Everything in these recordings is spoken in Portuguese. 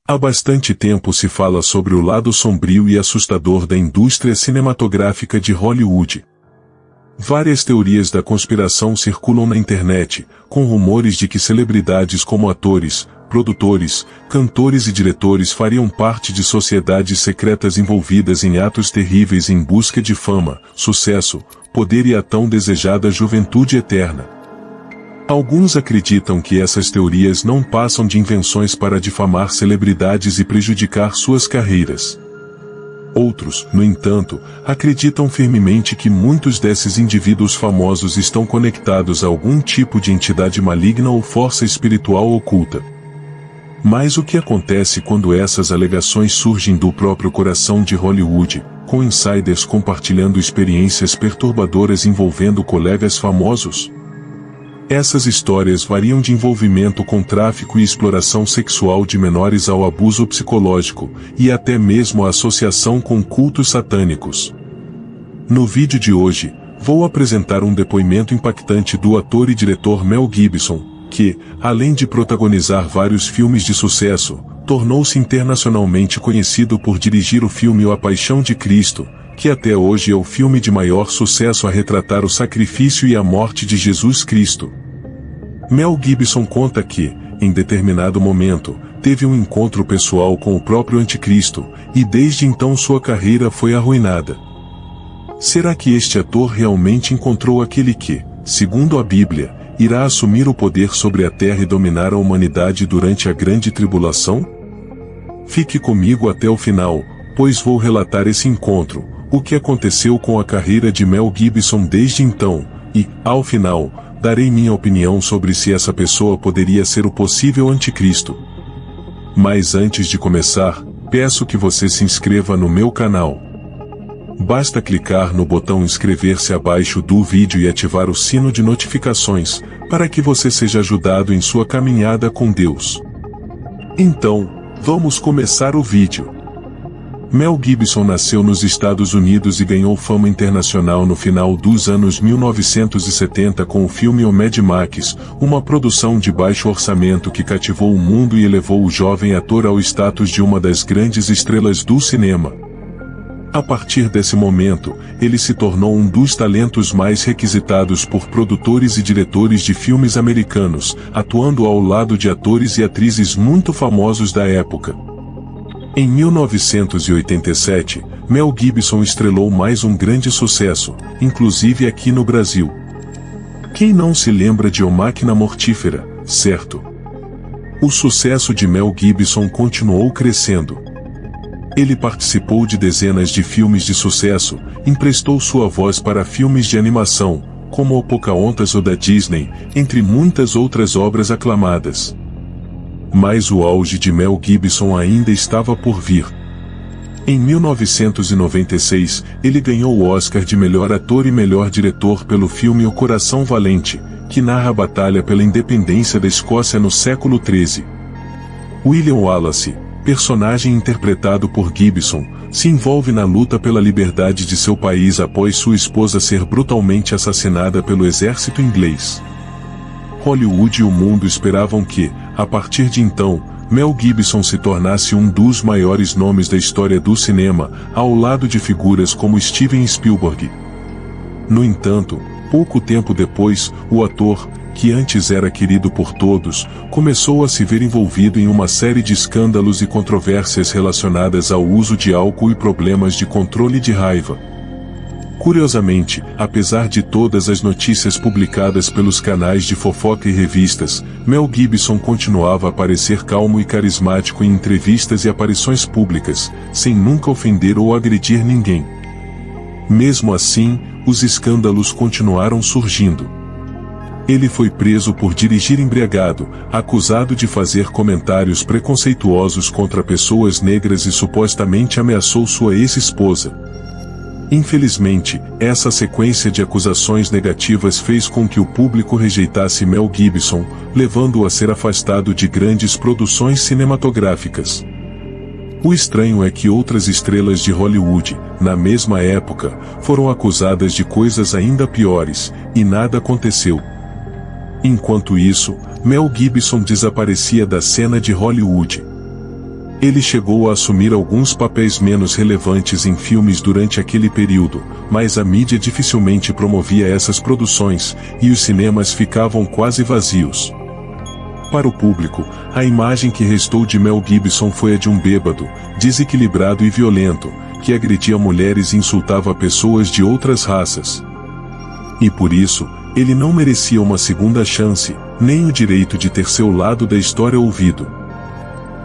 Há bastante tempo se fala sobre o lado sombrio e assustador da indústria cinematográfica de Hollywood. Várias teorias da conspiração circulam na internet, com rumores de que celebridades como atores, produtores, cantores e diretores fariam parte de sociedades secretas envolvidas em atos terríveis em busca de fama, sucesso, poder e a tão desejada juventude eterna. Alguns acreditam que essas teorias não passam de invenções para difamar celebridades e prejudicar suas carreiras. Outros, no entanto, acreditam firmemente que muitos desses indivíduos famosos estão conectados a algum tipo de entidade maligna ou força espiritual oculta. Mas o que acontece quando essas alegações surgem do próprio coração de Hollywood, com insiders compartilhando experiências perturbadoras envolvendo colegas famosos? Essas histórias variam de envolvimento com tráfico e exploração sexual de menores ao abuso psicológico, e até mesmo a associação com cultos satânicos. No vídeo de hoje, vou apresentar um depoimento impactante do ator e diretor Mel Gibson, que, além de protagonizar vários filmes de sucesso, tornou-se internacionalmente conhecido por dirigir o filme A Paixão de Cristo, que até hoje é o filme de maior sucesso a retratar o sacrifício e a morte de Jesus Cristo. Mel Gibson conta que, em determinado momento, teve um encontro pessoal com o próprio Anticristo, e desde então sua carreira foi arruinada. Será que este ator realmente encontrou aquele que, segundo a Bíblia, irá assumir o poder sobre a terra e dominar a humanidade durante a grande tribulação? Fique comigo até o final, pois vou relatar esse encontro, o que aconteceu com a carreira de Mel Gibson desde então, e, ao final, darei minha opinião sobre se essa pessoa poderia ser o possível anticristo. Mas antes de começar, peço que você se inscreva no meu canal. Basta clicar no botão inscrever-se abaixo do vídeo e ativar o sino de notificações, para que você seja ajudado em sua caminhada com Deus. Então, vamos começar o vídeo. Mel Gibson nasceu nos Estados Unidos e ganhou fama internacional no final dos anos 1970 com o filme O Mad Max, uma produção de baixo orçamento que cativou o mundo e elevou o jovem ator ao status de uma das grandes estrelas do cinema. A partir desse momento, ele se tornou um dos talentos mais requisitados por produtores e diretores de filmes americanos, atuando ao lado de atores e atrizes muito famosos da época. Em 1987, Mel Gibson estrelou mais um grande sucesso, inclusive aqui no Brasil. Quem não se lembra de O Máquina Mortífera, certo? O sucesso de Mel Gibson continuou crescendo. Ele participou de dezenas de filmes de sucesso, emprestou sua voz para filmes de animação, como O Pocahontas ou da Disney, entre muitas outras obras aclamadas. Mas o auge de Mel Gibson ainda estava por vir. Em 1996, ele ganhou o Oscar de melhor ator e melhor diretor pelo filme O Coração Valente, que narra a batalha pela independência da Escócia no século XIII. William Wallace, personagem interpretado por Gibson, se envolve na luta pela liberdade de seu país após sua esposa ser brutalmente assassinada pelo exército inglês. Hollywood e o mundo esperavam que, a partir de então, Mel Gibson se tornasse um dos maiores nomes da história do cinema, ao lado de figuras como Steven Spielberg. No entanto, pouco tempo depois, o ator, que antes era querido por todos, começou a se ver envolvido em uma série de escândalos e controvérsias relacionadas ao uso de álcool e problemas de controle de raiva. Curiosamente, apesar de todas as notícias publicadas pelos canais de fofoca e revistas, Mel Gibson continuava a parecer calmo e carismático em entrevistas e aparições públicas, sem nunca ofender ou agredir ninguém. Mesmo assim, os escândalos continuaram surgindo. Ele foi preso por dirigir embriagado, acusado de fazer comentários preconceituosos contra pessoas negras e supostamente ameaçou sua ex-esposa. Infelizmente, essa sequência de acusações negativas fez com que o público rejeitasse Mel Gibson, levando-o a ser afastado de grandes produções cinematográficas. O estranho é que outras estrelas de Hollywood, na mesma época, foram acusadas de coisas ainda piores, e nada aconteceu. Enquanto isso, Mel Gibson desaparecia da cena de Hollywood. Ele chegou a assumir alguns papéis menos relevantes em filmes durante aquele período, mas a mídia dificilmente promovia essas produções, e os cinemas ficavam quase vazios. Para o público, a imagem que restou de Mel Gibson foi a de um bêbado, desequilibrado e violento, que agredia mulheres e insultava pessoas de outras raças. E por isso, ele não merecia uma segunda chance, nem o direito de ter seu lado da história ouvido.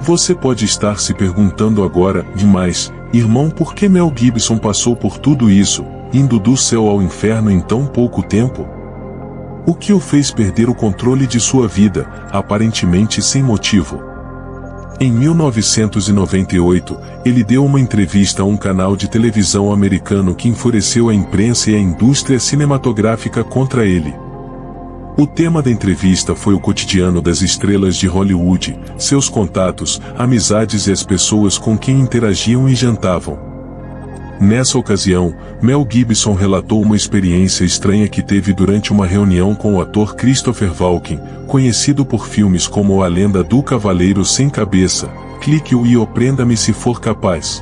Você pode estar se perguntando agora, demais, irmão, por que Mel Gibson passou por tudo isso, indo do céu ao inferno em tão pouco tempo? O que o fez perder o controle de sua vida, aparentemente sem motivo? Em 1998, ele deu uma entrevista a um canal de televisão americano que enfureceu a imprensa e a indústria cinematográfica contra ele. O tema da entrevista foi o cotidiano das estrelas de Hollywood, seus contatos, amizades e as pessoas com quem interagiam e jantavam. Nessa ocasião, Mel Gibson relatou uma experiência estranha que teve durante uma reunião com o ator Christopher Walken, conhecido por filmes como A Lenda do Cavaleiro Sem Cabeça, Clique-o e Prenda-me se for capaz.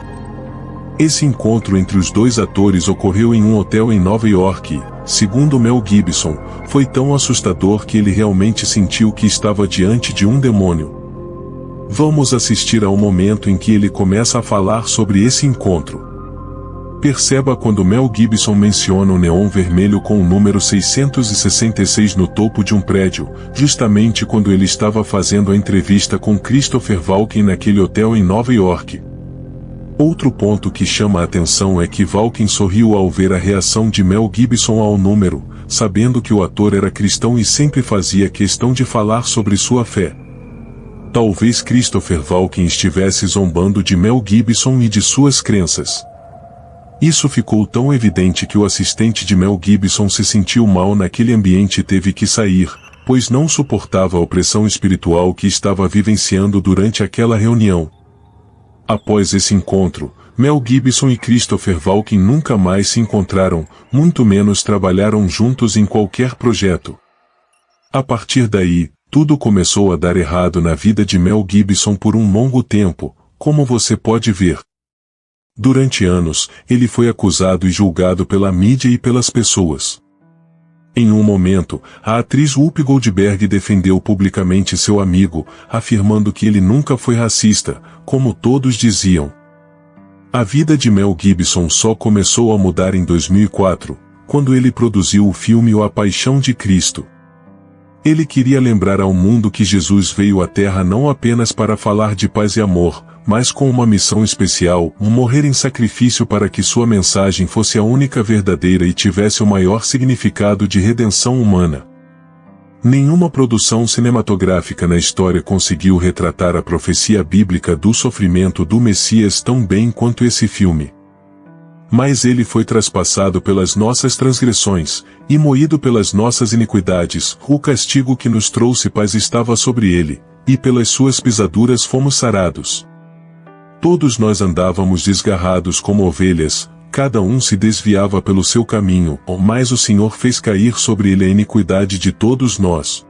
Esse encontro entre os dois atores ocorreu em um hotel em Nova York e, segundo Mel Gibson, foi tão assustador que ele realmente sentiu que estava diante de um demônio. Vamos assistir ao momento em que ele começa a falar sobre esse encontro. Perceba quando Mel Gibson menciona o neon vermelho com o número 666 no topo de um prédio, justamente quando ele estava fazendo a entrevista com Christopher Walken naquele hotel em Nova York. Outro ponto que chama a atenção é que Walken sorriu ao ver a reação de Mel Gibson ao número, sabendo que o ator era cristão e sempre fazia questão de falar sobre sua fé. Talvez Christopher Walken estivesse zombando de Mel Gibson e de suas crenças. Isso ficou tão evidente que o assistente de Mel Gibson se sentiu mal naquele ambiente e teve que sair, pois não suportava a opressão espiritual que estava vivenciando durante aquela reunião. Após esse encontro, Mel Gibson e Christopher Walken nunca mais se encontraram, muito menos trabalharam juntos em qualquer projeto. A partir daí, tudo começou a dar errado na vida de Mel Gibson por um longo tempo, como você pode ver. Durante anos, ele foi acusado e julgado pela mídia e pelas pessoas. Em um momento, a atriz Whoopi Goldberg defendeu publicamente seu amigo, afirmando que ele nunca foi racista, como todos diziam. A vida de Mel Gibson só começou a mudar em 2004, quando ele produziu o filme A Paixão de Cristo. Ele queria lembrar ao mundo que Jesus veio à Terra não apenas para falar de paz e amor, mas com uma missão especial, morrer em sacrifício para que sua mensagem fosse a única verdadeira e tivesse o maior significado de redenção humana. Nenhuma produção cinematográfica na história conseguiu retratar a profecia bíblica do sofrimento do Messias tão bem quanto esse filme. Mas ele foi traspassado pelas nossas transgressões, e moído pelas nossas iniquidades, o castigo que nos trouxe paz estava sobre ele, e pelas suas pisaduras fomos sarados. Todos nós andávamos desgarrados como ovelhas, cada um se desviava pelo seu caminho, mas o Senhor fez cair sobre ele a iniquidade de todos nós.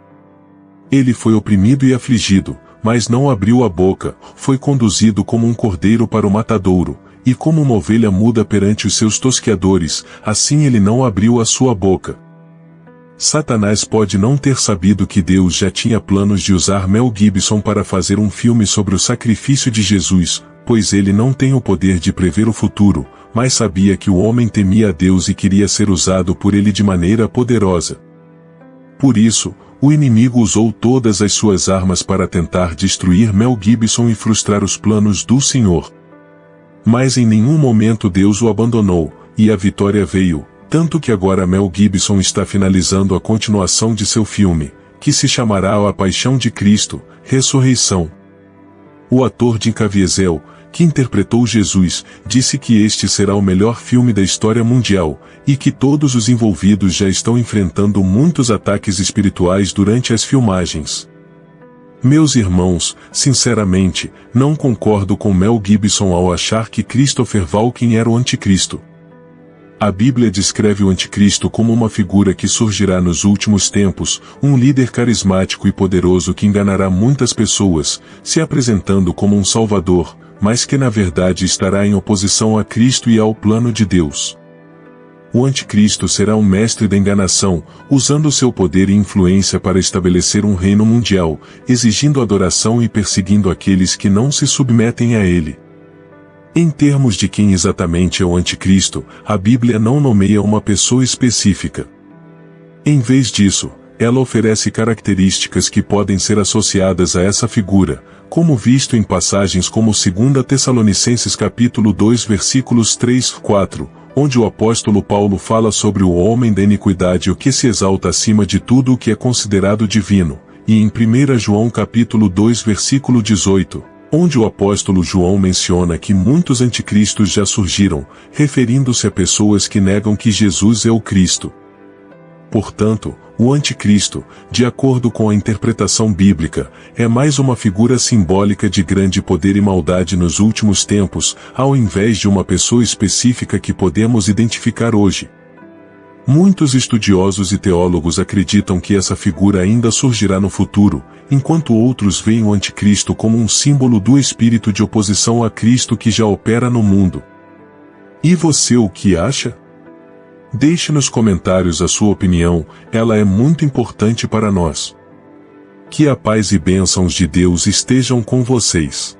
Ele foi oprimido e afligido, mas não abriu a boca, foi conduzido como um cordeiro para o matadouro, e como uma ovelha muda perante os seus tosqueadores, assim ele não abriu a sua boca. Satanás pode não ter sabido que Deus já tinha planos de usar Mel Gibson para fazer um filme sobre o sacrifício de Jesus, pois ele não tem o poder de prever o futuro, mas sabia que o homem temia a Deus e queria ser usado por ele de maneira poderosa. Por isso, o inimigo usou todas as suas armas para tentar destruir Mel Gibson e frustrar os planos do Senhor. Mas em nenhum momento Deus o abandonou, e a vitória veio, tanto que agora Mel Gibson está finalizando a continuação de seu filme, que se chamará A Paixão de Cristo, Ressurreição. O ator Jim Caviezel, que interpretou Jesus, disse que este será o melhor filme da história mundial, e que todos os envolvidos já estão enfrentando muitos ataques espirituais durante as filmagens. Meus irmãos, sinceramente, não concordo com Mel Gibson ao achar que Christopher Walken era o anticristo. A Bíblia descreve o anticristo como uma figura que surgirá nos últimos tempos, um líder carismático e poderoso que enganará muitas pessoas, se apresentando como um salvador, mas que na verdade estará em oposição a Cristo e ao plano de Deus. O anticristo será um mestre da enganação, usando seu poder e influência para estabelecer um reino mundial, exigindo adoração e perseguindo aqueles que não se submetem a ele. Em termos de quem exatamente é o anticristo, a Bíblia não nomeia uma pessoa específica. Em vez disso, ela oferece características que podem ser associadas a essa figura, como visto em passagens como 2 Tessalonicenses capítulo 2 versículos 3-4, onde o apóstolo Paulo fala sobre o homem da iniquidade, o que se exalta acima de tudo o que é considerado divino, e em 1 João capítulo 2 versículo 18, onde o apóstolo João menciona que muitos anticristos já surgiram, referindo-se a pessoas que negam que Jesus é o Cristo. Portanto, o anticristo, de acordo com a interpretação bíblica, é mais uma figura simbólica de grande poder e maldade nos últimos tempos, ao invés de uma pessoa específica que podemos identificar hoje. Muitos estudiosos e teólogos acreditam que essa figura ainda surgirá no futuro, enquanto outros veem o anticristo como um símbolo do espírito de oposição a Cristo que já opera no mundo. E você o que acha? Deixe nos comentários a sua opinião, ela é muito importante para nós. Que a paz e bênçãos de Deus estejam com vocês.